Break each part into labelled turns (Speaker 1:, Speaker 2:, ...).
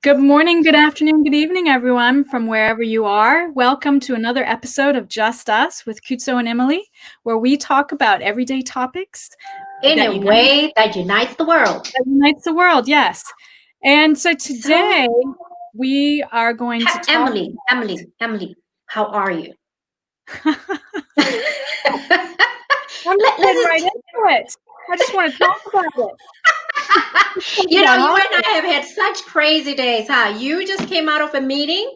Speaker 1: Good morning, good afternoon, good evening, everyone, from wherever you are. Welcome to another episode of Just Us with Khutso and Emily, where we talk about everyday topics
Speaker 2: In
Speaker 1: that
Speaker 2: a way that unites the world.
Speaker 1: unites the world. Yes. And so today
Speaker 2: So,
Speaker 1: we are going to talk.
Speaker 2: Emily, how are you?
Speaker 1: I'm just
Speaker 2: Let's
Speaker 1: getting right
Speaker 2: just,
Speaker 1: into it. I just want to talk about it.
Speaker 2: you
Speaker 1: About
Speaker 2: and
Speaker 1: holidays.
Speaker 2: I have had such crazy days, huh? You just came out of a meeting,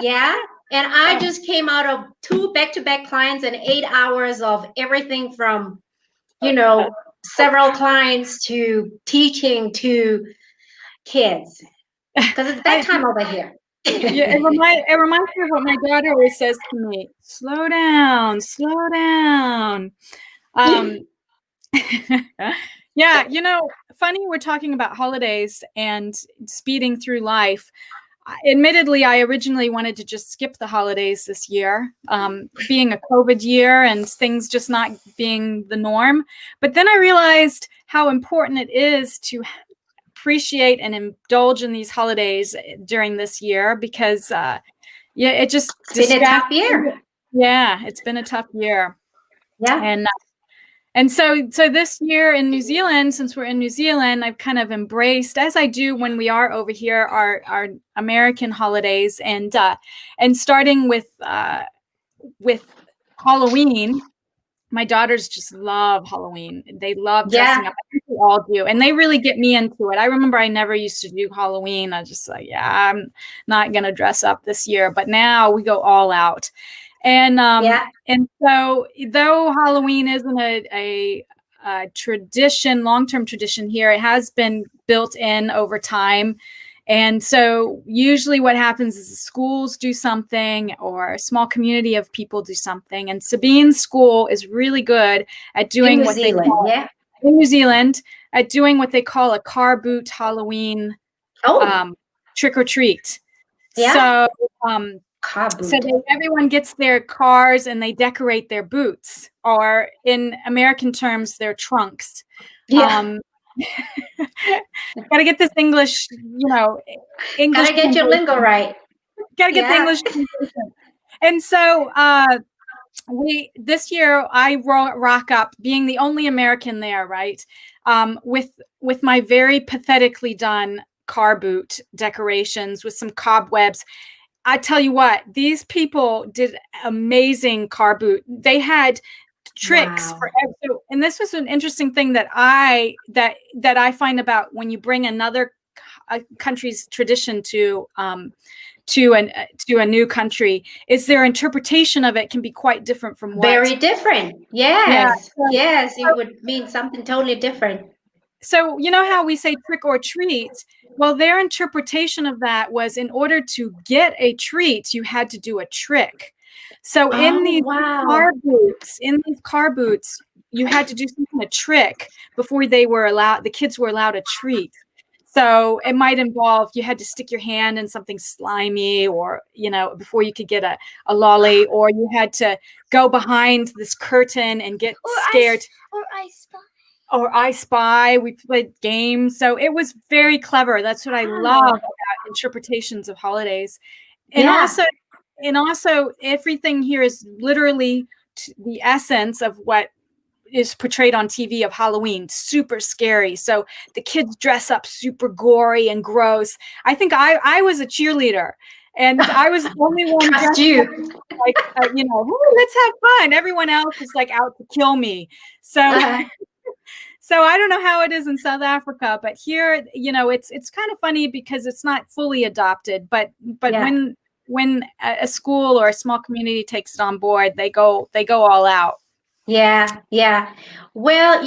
Speaker 2: yeah? And I just came out of two back-to-back clients and 8 hours of everything from, several clients to teaching to kids. Because it's that
Speaker 1: I,
Speaker 2: time over here.
Speaker 1: yeah, it reminds me of what my daughter always says to me. Slow down, slow down. Um, yeah, funny we're talking about holidays and speeding through life. Admittedly, I originally wanted to just skip the holidays this year, being a COVID year and things just not being the norm. But then I realized how important it is to appreciate and indulge in these holidays during this year because, yeah, it just
Speaker 2: It's been a
Speaker 1: distracts.
Speaker 2: tough year.
Speaker 1: Yeah, it's been a tough year.
Speaker 2: Yeah.
Speaker 1: And so this year in New Zealand, since we're in New Zealand, I've kind of embraced, as I do when we are over here, our American holidays, and starting with Halloween. My daughters just love Halloween. They love dressing
Speaker 2: Yeah.
Speaker 1: up. I think they all do, and they really get me into it. I remember I never used to do Halloween. I just like, yeah, I'm not gonna dress up this year, but now we go all out. And
Speaker 2: Yeah.
Speaker 1: and so though Halloween isn't a tradition, long-term tradition here, it has been built in over time. And so usually what happens is the schools do something or a small community of people do something. And Sabine's school is really good at
Speaker 2: In
Speaker 1: doing
Speaker 2: New
Speaker 1: what they
Speaker 2: Zealand,
Speaker 1: call
Speaker 2: yeah.
Speaker 1: in New Zealand at doing what they call a car boot Halloween
Speaker 2: Oh,
Speaker 1: trick or treat.
Speaker 2: yeah.
Speaker 1: So um,
Speaker 2: Car
Speaker 1: so
Speaker 2: boot.
Speaker 1: everyone gets their cars and they decorate their boots, or in American terms, their trunks.
Speaker 2: Yeah.
Speaker 1: Um, got to get this English
Speaker 2: Gotta get your lingo
Speaker 1: translation.
Speaker 2: right.
Speaker 1: Got to get the
Speaker 2: Yeah.
Speaker 1: English translation. And so we this year I rock up, being the only American there, right? With my very pathetically done car boot decorations with some cobwebs. I tell you what, these people did amazing car boot. They had tricks for
Speaker 2: Wow.
Speaker 1: and this was an interesting thing that I find about when you bring another country's tradition to a new country, is their interpretation of it can be quite different from what.
Speaker 2: Very different.
Speaker 1: Yeah.
Speaker 2: Yes.
Speaker 1: So,
Speaker 2: Yes. It would mean something totally different.
Speaker 1: so you know how we say trick or treat? Well, their interpretation of that was, in order to get a treat, you had to do a trick. So
Speaker 2: Oh, wow.
Speaker 1: in these car boots, you had to do some kind of trick before the kids were allowed a treat. So it might involve, you had to stick your hand in something slimy, or, before you could get a lolly, or you had to go behind this curtain and get scared.
Speaker 3: Or I spy.
Speaker 1: Or I Spy. We played games. So it was very clever. That's what I love
Speaker 2: Wow.
Speaker 1: about interpretations of holidays. And
Speaker 2: Yeah.
Speaker 1: also everything here is literally the essence of what is portrayed on TV of Halloween, super scary. So the kids dress up super gory and gross. I think I was a cheerleader, and I was the only one
Speaker 2: Trust
Speaker 1: dressed up
Speaker 2: you.
Speaker 1: like, let's have fun. Everyone else is like out to kill me. So
Speaker 2: Uh,
Speaker 1: so I don't know how it is in South Africa, but here, it's kind of funny because it's not fully adopted, but
Speaker 2: yeah.
Speaker 1: when a school or a small community takes it on board, they go all out.
Speaker 2: Yeah, yeah. Well,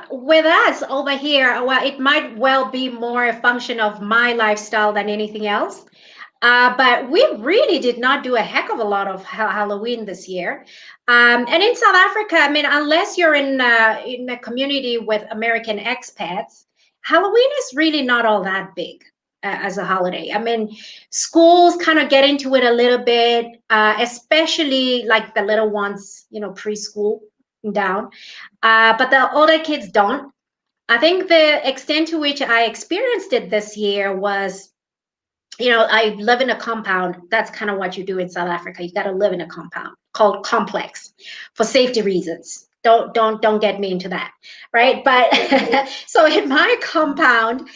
Speaker 2: with us over here, well, it might well be more a function of my lifestyle than anything else. But we really did not do a heck of a lot of Halloween this year. And in South Africa, I mean, unless you're in a community with American expats, Halloween is really not all that big as a holiday. I mean, schools kind of get into it a little bit, especially like the little ones, preschool down. But the older kids don't. I think the extent to which I experienced it this year was I live in a compound. That's kind of what you do in South Africa. You got to live in a compound called complex for safety reasons. Don't get me into that, right? But so in my compound,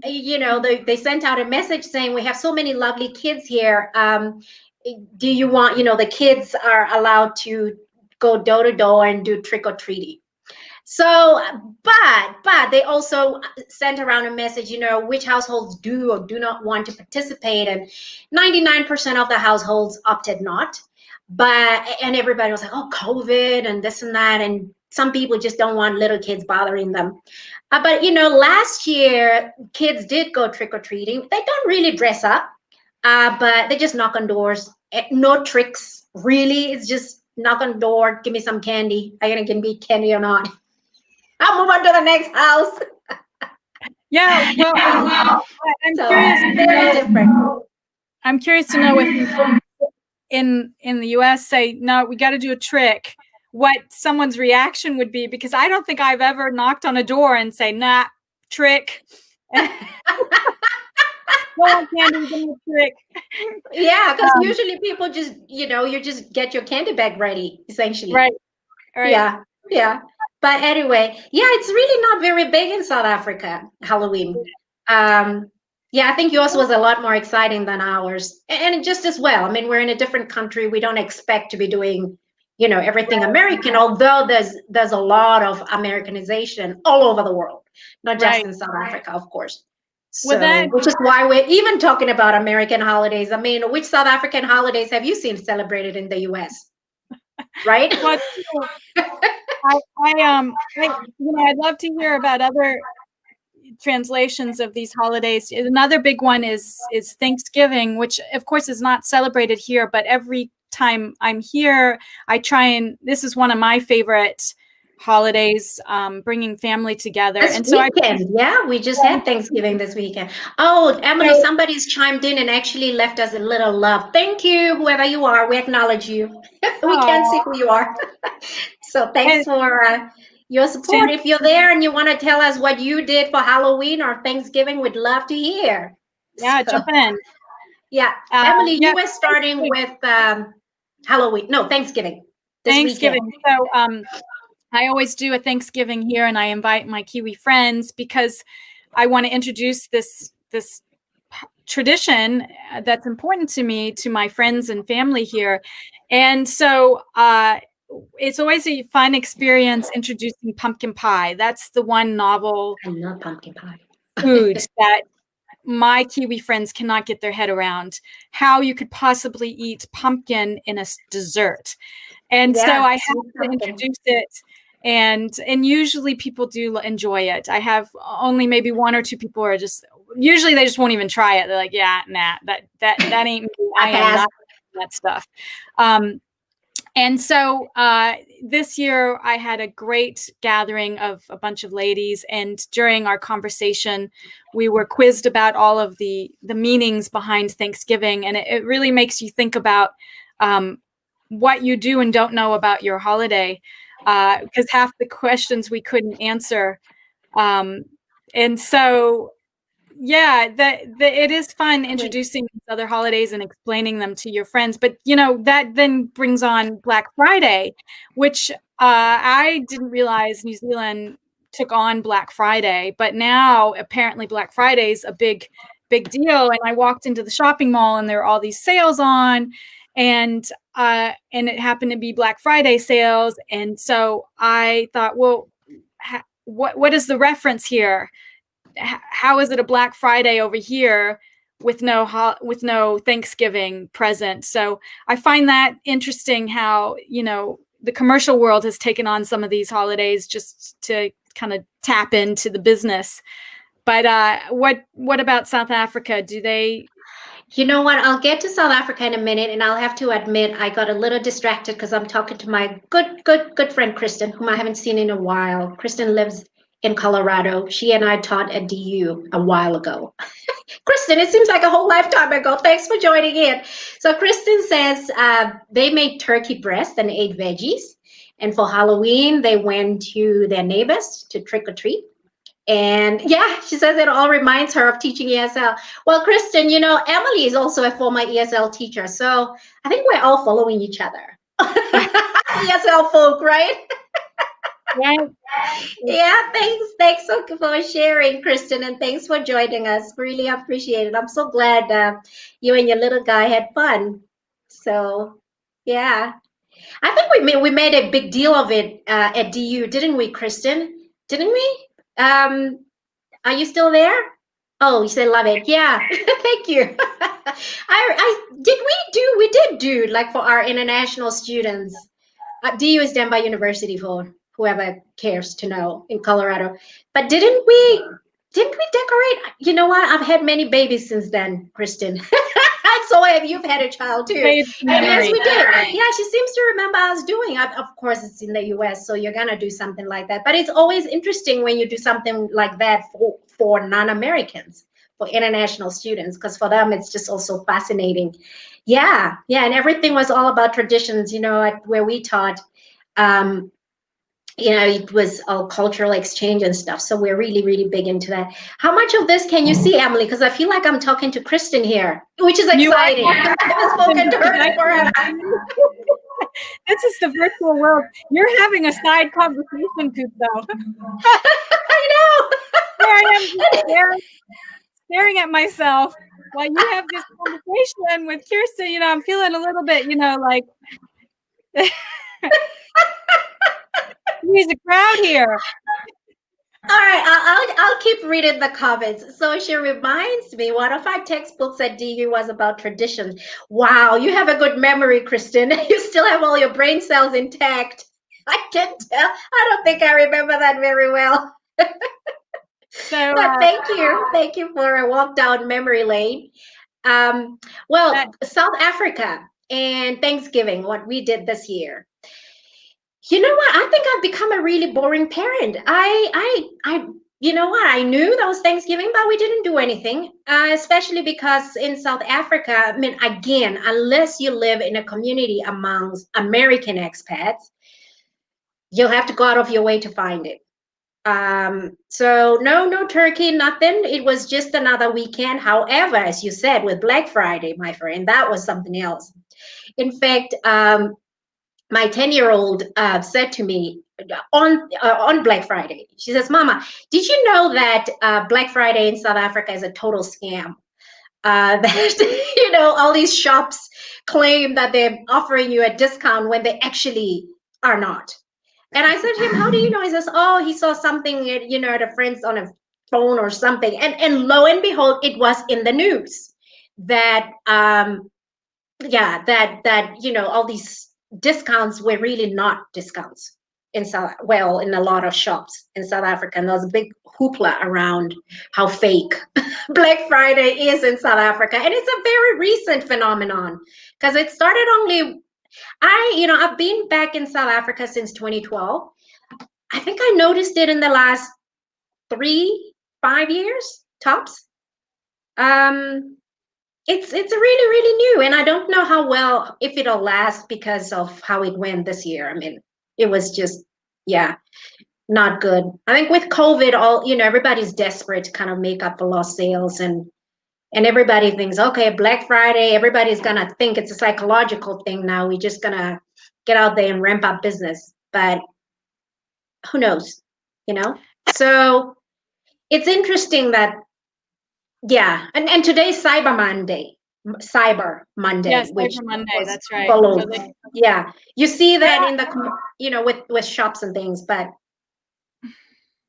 Speaker 2: they sent out a message saying we have so many lovely kids here. Do you want, the kids are allowed to go door to door and do trick or treating. So, but they also sent around a message, which households do or do not want to participate, and 99% of the households opted not. And everybody was like, oh, COVID and this and that, and some people just don't want little kids bothering them. But last year kids did go trick or treating. They don't really dress up, but they just knock on doors. No tricks, really. It's just knock on door, give me some candy. Are you gonna give me candy or not? I'll move on to the next house.
Speaker 1: Yeah, well, I'm
Speaker 2: So
Speaker 1: curious.
Speaker 2: very different.
Speaker 1: I'm curious to know if in the US say, no, we got to do a trick, what someone's reaction would be, because I don't think I've ever knocked on a door and say, nah, trick. No, candy, give me a trick.
Speaker 2: Yeah, because usually people just, you just get your candy bag ready, essentially.
Speaker 1: Right.
Speaker 2: Yeah, yeah. But anyway, yeah, it's really not very big in South Africa, Halloween. Yeah, I think yours was a lot more exciting than ours. And just as well. I mean, we're in a different country. We don't expect to be doing, everything American, although there's a lot of Americanization all over the world, not just in South Africa, of course.
Speaker 1: Well,
Speaker 2: So, which is why we're even talking about American holidays. I mean, which South African holidays have you seen celebrated in the US? Right?
Speaker 1: Well, I'd love to hear about other translations of these holidays. Another big one is Thanksgiving, which of course is not celebrated here, but every time I'm here, I try and this is one of my favorite holidays, bringing family together.
Speaker 2: This
Speaker 1: and so
Speaker 2: weekend, yeah, we just had Thanksgiving this weekend. Oh, Emily, somebody's chimed in and actually left us a little love. Thank you, whoever you are. We acknowledge you. We can't see who you are. So thanks for your support. If you're there and you want to tell us what you did for Halloween or Thanksgiving, we'd love to hear.
Speaker 1: Yeah, jump in.
Speaker 2: Yeah, Emily, you were starting with Halloween. No, Thanksgiving.
Speaker 1: Thanksgiving. So I always do a Thanksgiving here, and I invite my Kiwi friends because I want to introduce this tradition that's important to me, to my friends and family here. And so it's always a fun experience introducing pumpkin pie. That's the one novel
Speaker 2: I love pumpkin pie.
Speaker 1: food that my Kiwi friends cannot get their head around, how you could possibly eat pumpkin in a dessert. And so I have to introduce it. And usually people do enjoy it. I have only maybe one or two people are just, usually they just won't even try it. They're like, yeah, nah, that ain't me. I am not that stuff. And so this year I had a great gathering of a bunch of ladies, and during our conversation, we were quizzed about all of the meanings behind Thanksgiving, and it really makes you think about what you do and don't know about your holiday, because half the questions we couldn't answer. And so, yeah, it is fun introducing these other holidays and explaining them to your friends. But, that then brings on Black Friday, which I didn't realize New Zealand took on Black Friday. But now apparently Black Friday is a big deal. And I walked into the shopping mall and there are all these sales on. And it happened to be Black Friday sales. And so I thought, well, what is the reference here? How is it a Black Friday over here with no Thanksgiving present? So I find that interesting how, the commercial world has taken on some of these holidays just to kind of tap into the business. But what about South Africa? Do they?
Speaker 2: You know what? I'll get to South Africa in a minute, and I'll have to admit I got a little distracted because I'm talking to my good friend Kristen, whom I haven't seen in a while. Kristen lives in Colorado. She and I taught at DU a while ago. Kristen, it seems like a whole lifetime ago. Thanks for joining in. So Kristen says they made turkey breast and ate veggies, and for Halloween they went to their neighbors to trick or treat. And yeah, she says it all reminds her of teaching ESL. Well, Kristen, Emily is also a former ESL teacher. So I think we're all following each other. ESL folk, right?
Speaker 1: Right.
Speaker 2: Yeah, thanks. Thanks for sharing, Kristen, and thanks for joining us. Really appreciate it. I'm so glad you and your little guy had fun. So, yeah, I think we made a big deal of it at DU, didn't we, Kristen? Didn't we? Are you still there? Oh, you said love it. Yeah, thank you. We did do like for our international students. DU is Denver University for whoever cares to know in Colorado. But didn't we decorate? You know what? I've had many babies since then, Kristen. So have you've had a child too.
Speaker 1: Fades the
Speaker 2: And yes,
Speaker 1: memory.
Speaker 2: we did. Yeah, she seems to remember us doing it. Of course, it's in the US, so you're gonna do something like that. But it's always interesting when you do something like that for non-Americans, for international students, because for them it's just also fascinating. Yeah, yeah, and everything was all about traditions, at where we taught. Um, it was all cultural exchange and stuff. So we're really, really big into that. How much of this can you see, Emily? Because I feel like I'm talking to Kristen here, which is
Speaker 1: You are
Speaker 2: exciting.
Speaker 1: talking
Speaker 2: I haven't spoken to her in forever.
Speaker 1: This is the virtual world. You're having a side conversation, Khutso.
Speaker 2: I know.
Speaker 1: Here I am just staring at myself while you have this conversation with Kirsten. I'm feeling a little bit, like there's a crowd here.
Speaker 2: All right, I'll keep reading the comments. So she reminds me, one of our textbooks at DU was about traditions. Wow, you have a good memory, Kristen. You still have all your brain cells intact. I can tell. I don't think I remember that very well.
Speaker 1: So
Speaker 2: But thank you for a walk down memory lane. Um,
Speaker 1: that,
Speaker 2: well, South Africa and Thanksgiving, what we did this year. You know what? I think I've become a really boring parent. You know what? I knew that was Thanksgiving, but we didn't do anything, especially because in South Africa, I mean, again, unless you live in a community amongst American expats, you'll have to go out of your way to find it. So no turkey, nothing. It was just another weekend. However, as you said, with Black Friday, my friend, that was something else. In fact, my 10-year-old said to me on Black Friday, she says, Mama, did you know that Black Friday in South Africa is a total scam? That, all these shops claim that they're offering you a discount when they actually are not. And I said to him, how do you know? He says, oh, he saw something, at a friend's on a phone or something. And lo and behold, it was in the news that, all these discounts were really not discounts in in a lot of shops in South Africa. And there was a big hoopla around how fake Black Friday is in South Africa. And it's a very recent phenomenon because it started only, I've been back in South Africa since 2012. I think I noticed it in the last 5 years tops. It's really, really new, and I don't know how well if it'll last because of how it went this year. I mean, it was just, yeah, not good. I think with COVID, everybody's desperate to kind of make up for lost sales, and everybody thinks, okay, Black Friday, everybody's gonna think it's a psychological thing now. We're just gonna get out there and ramp up business, but who knows, So it's interesting that, yeah, and today's Cyber Monday,
Speaker 1: yes,
Speaker 2: which
Speaker 1: Cyber Monday.
Speaker 2: was
Speaker 1: That's right.
Speaker 2: followed.
Speaker 1: Really.
Speaker 2: Yeah, you see
Speaker 1: Yeah,
Speaker 2: that in with shops and things, but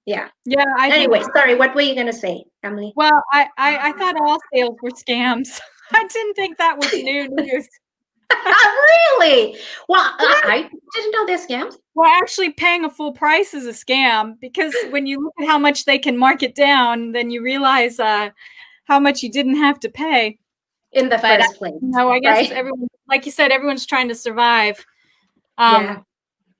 Speaker 2: yeah.
Speaker 1: yeah. I think.
Speaker 2: Anyway, sorry, what were you gonna say, Emily?
Speaker 1: Well, I thought all sales were scams. I didn't think that was new news.
Speaker 2: Really? Well, I didn't know they're scams.
Speaker 1: Well, actually, paying a full price is a scam because when you look at how much they can mark it down, then you realize how much you didn't have to pay.
Speaker 2: In the
Speaker 1: But
Speaker 2: first place,
Speaker 1: I guess
Speaker 2: right?
Speaker 1: everyone, like you said, everyone's trying to survive.
Speaker 2: Yeah.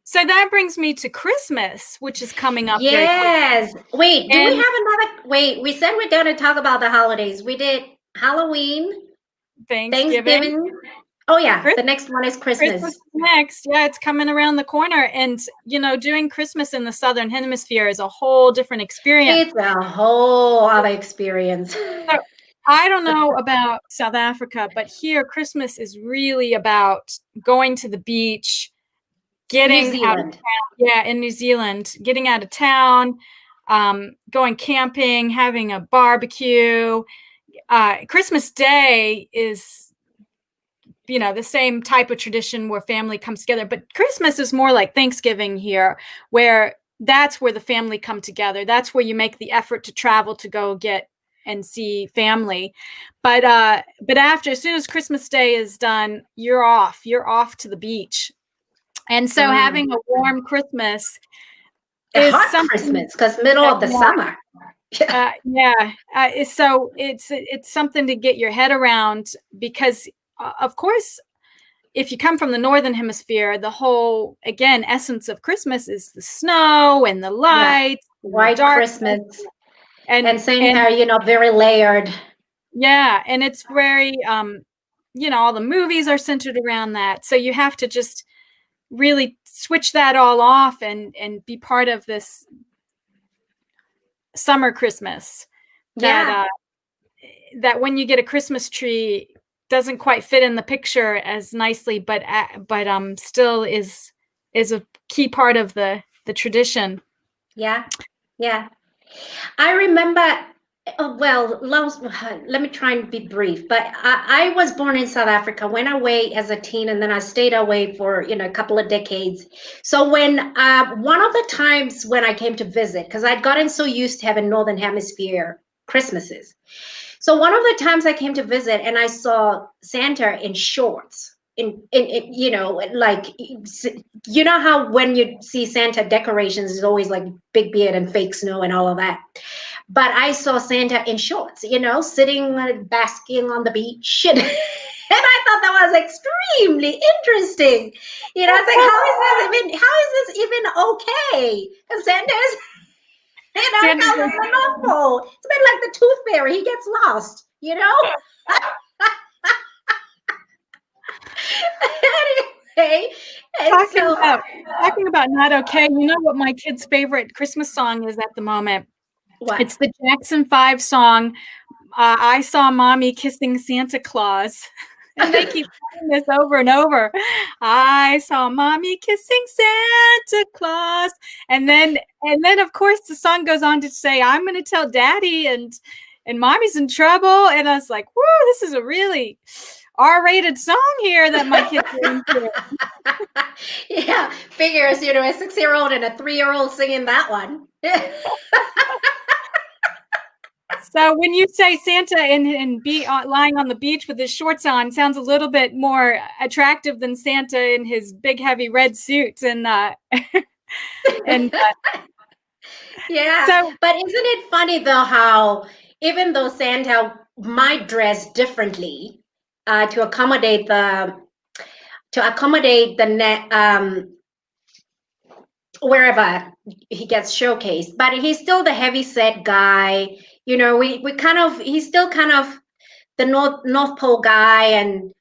Speaker 1: So that brings me to Christmas, which is coming up very quickly.
Speaker 2: Yes. Wait, do we
Speaker 1: And
Speaker 2: have another? Wait, we said we're going to talk about the holidays. We did Halloween,
Speaker 1: Thanksgiving.
Speaker 2: Thanksgiving. Oh yeah,
Speaker 1: Chris-
Speaker 2: the next one is
Speaker 1: Christmas
Speaker 2: Christmas.
Speaker 1: is next. Yeah, it's coming around the corner. And, doing Christmas in the Southern Hemisphere is a whole different experience.
Speaker 2: It's a whole other experience.
Speaker 1: So I don't know about South Africa, but here Christmas is really about going to the beach,
Speaker 2: New
Speaker 1: getting out of
Speaker 2: Zealand.
Speaker 1: town. Yeah, in New Zealand, getting out of town, going camping, having a barbecue. Christmas Day is, the same type of tradition where family comes together, but Christmas is more like Thanksgiving here, where that's where the family come together. That's where you make the effort to travel to go get and see family. But after, as soon as Christmas Day is done, you're off. You're off to the beach. And so
Speaker 2: Mm.
Speaker 1: having a warm Christmas
Speaker 2: A
Speaker 1: is
Speaker 2: hot
Speaker 1: something
Speaker 2: Christmas because middle
Speaker 1: that,
Speaker 2: of the summer.
Speaker 1: so it's something to get your head around because, of course, if you come from the Northern Hemisphere, the whole, again, essence of Christmas is the snow and the
Speaker 2: Yeah,
Speaker 1: lights and the
Speaker 2: white
Speaker 1: darkness.
Speaker 2: Christmas
Speaker 1: And
Speaker 2: and Santa, very layered.
Speaker 1: yeah, and it's very, all the movies are centered around that. So you have to just really switch that all off and be part of this summer Christmas that
Speaker 2: Yeah,
Speaker 1: that when you get a Christmas tree doesn't quite fit in the picture as nicely, but still is a key part of the tradition.
Speaker 2: yeah, yeah. I remember, well, let me try and be brief. But I was born in South Africa, went away as a teen, and then I stayed away for a couple of decades. So when one of the times when I came to visit, because I'd gotten so used to having Northern Hemisphere Christmases. So one of the times I came to visit and I saw Santa in shorts. In like how when you see Santa decorations is always like big beard and fake snow and all of that. But I saw Santa in shorts, sitting basking on the beach. And I thought that was extremely interesting. It's like, how is this even okay? And Santa's,
Speaker 1: Santa's
Speaker 2: kind of the North Pole. It's a bit like the Tooth Fairy. He gets lost. Anyway, and
Speaker 1: talking
Speaker 2: so
Speaker 1: about talking about not okay. You know what my kid's favorite Christmas song is at the moment?
Speaker 2: what?
Speaker 1: It's the Jackson 5 song, I Saw Mommy Kissing Santa Claus. And they keep saying this over and over. I saw Mommy kissing Santa Claus. And then of course the song goes on to say, I'm gonna tell Daddy and Mommy's in trouble. And I was like, whoa, this is a really R-rated song here that my kids are into.
Speaker 2: Yeah, figures, a 6-year-old and a 3-year-old singing that one.
Speaker 1: So when you say Santa and be lying on the beach with his shorts on, sounds a little bit more attractive than Santa in his big heavy red suit and
Speaker 2: Yeah,
Speaker 1: so
Speaker 2: but isn't it funny though how even though Santa might dress differently to accommodate the net wherever he gets showcased, but he's still the heavy set guy. We kind of he's still kind of the North Pole guy, and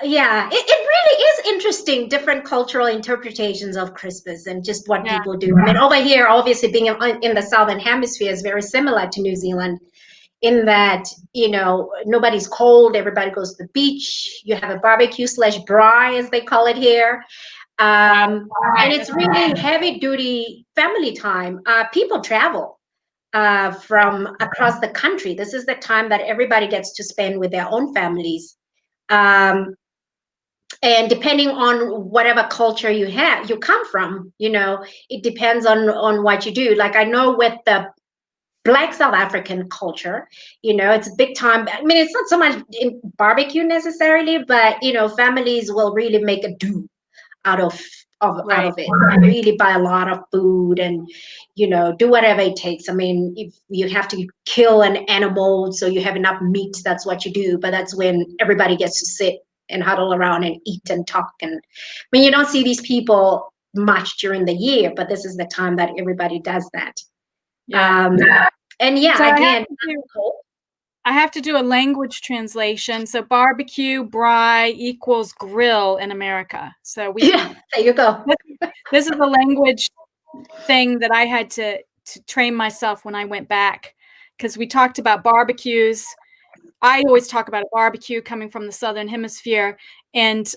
Speaker 2: yeah, it really is interesting, different cultural interpretations of Christmas and just what
Speaker 1: yeah,
Speaker 2: people do. I mean, over here, obviously being in the Southern Hemisphere is very similar to New Zealand in that, nobody's cold, everybody goes to the beach, you have a barbecue slash braai, as they call it here.
Speaker 1: wow,
Speaker 2: And it's really heavy duty family time. People travel from across the country. This is the time that everybody gets to spend with their own families. Um, and depending on whatever culture you come from, it depends on what you do. Like I know with the Black South African culture, it's a big time. I mean, it's not so much in barbecue necessarily, but families will really make a do out of
Speaker 1: right.
Speaker 2: it. Really buy a lot of food and do whatever it takes. I mean, if you have to kill an animal so you have enough meat, that's what you do. But that's when everybody gets to sit and huddle around and eat and talk. And I mean, you don't see these people much during the year, but this is the time that everybody does that.
Speaker 1: Yeah.
Speaker 2: And
Speaker 1: So
Speaker 2: yeah, again,
Speaker 1: I I have to do a language translation. So barbecue, braai equals grill in America. So we
Speaker 2: Yeah,
Speaker 1: can,
Speaker 2: there you go.
Speaker 1: this is a language thing that I had to train myself when I went back, because we talked about barbecues. I always talk about a barbecue coming from the Southern Hemisphere, and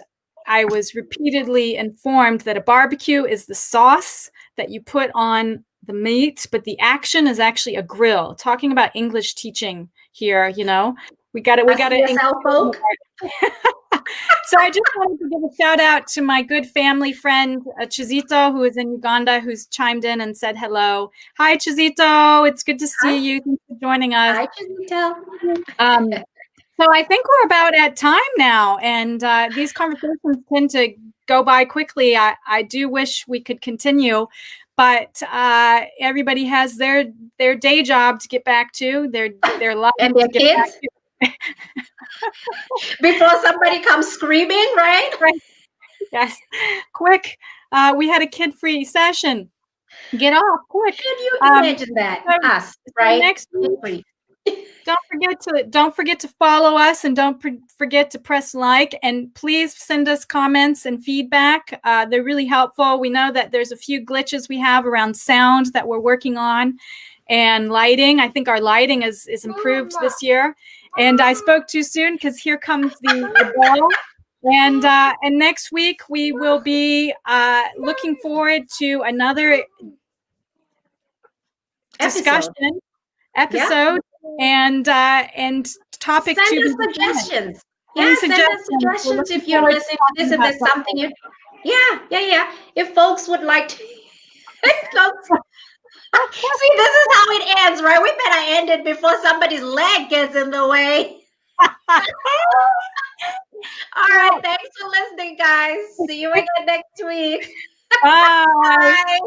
Speaker 1: I was repeatedly informed that a barbecue is the sauce that you put on the meat, but the action is actually a grill. Talking about English teaching here, we got
Speaker 2: I
Speaker 1: to
Speaker 2: see yourself,
Speaker 1: include
Speaker 2: folk.
Speaker 1: more. So I just wanted to give a shout out to my good family friend Chizito, who is in Uganda, who's chimed in and said hello. Hi, Chizito. It's good to see
Speaker 2: Hi,
Speaker 1: you. Thanks for joining us.
Speaker 2: hi, Janita.
Speaker 1: Um, so I think we're about at time now, and these conversations tend to go by quickly. I do wish we could continue, but everybody has their day job to get back to, their life
Speaker 2: And their
Speaker 1: to get back
Speaker 2: kids,
Speaker 1: to.
Speaker 2: before somebody comes screaming, right?
Speaker 1: Right. Yes. Quick. We had a kid-free session. Get off quick.
Speaker 2: Can you
Speaker 1: Um,
Speaker 2: imagine that?
Speaker 1: so,
Speaker 2: Us,
Speaker 1: so
Speaker 2: right?
Speaker 1: next week,
Speaker 2: Free.
Speaker 1: don't forget to follow us, and don't forget to press like, and please send us comments and feedback. They're really helpful. We know that there's a few glitches we have around sound that we're working on, and lighting. I think our lighting is improved this year. And I spoke too soon, because here comes the bell. And next week we will be looking forward to another
Speaker 2: Episode.
Speaker 1: discussion
Speaker 2: Yeah.
Speaker 1: episode, and topic
Speaker 2: Send
Speaker 1: to be
Speaker 2: us
Speaker 1: determined.
Speaker 2: suggestions.
Speaker 1: Any
Speaker 2: Yeah, send us
Speaker 1: suggestions? We're
Speaker 2: suggestions
Speaker 1: looking
Speaker 2: if you're
Speaker 1: forward to
Speaker 2: listening to this
Speaker 1: talking
Speaker 2: and
Speaker 1: about
Speaker 2: there's something
Speaker 1: something.
Speaker 2: you. Yeah. If folks would like to. Folks, see, this is how it ends, right? We better end it before somebody's leg gets in the way. All right. Thanks for listening, guys. See you again next week.
Speaker 1: Bye.
Speaker 2: Bye.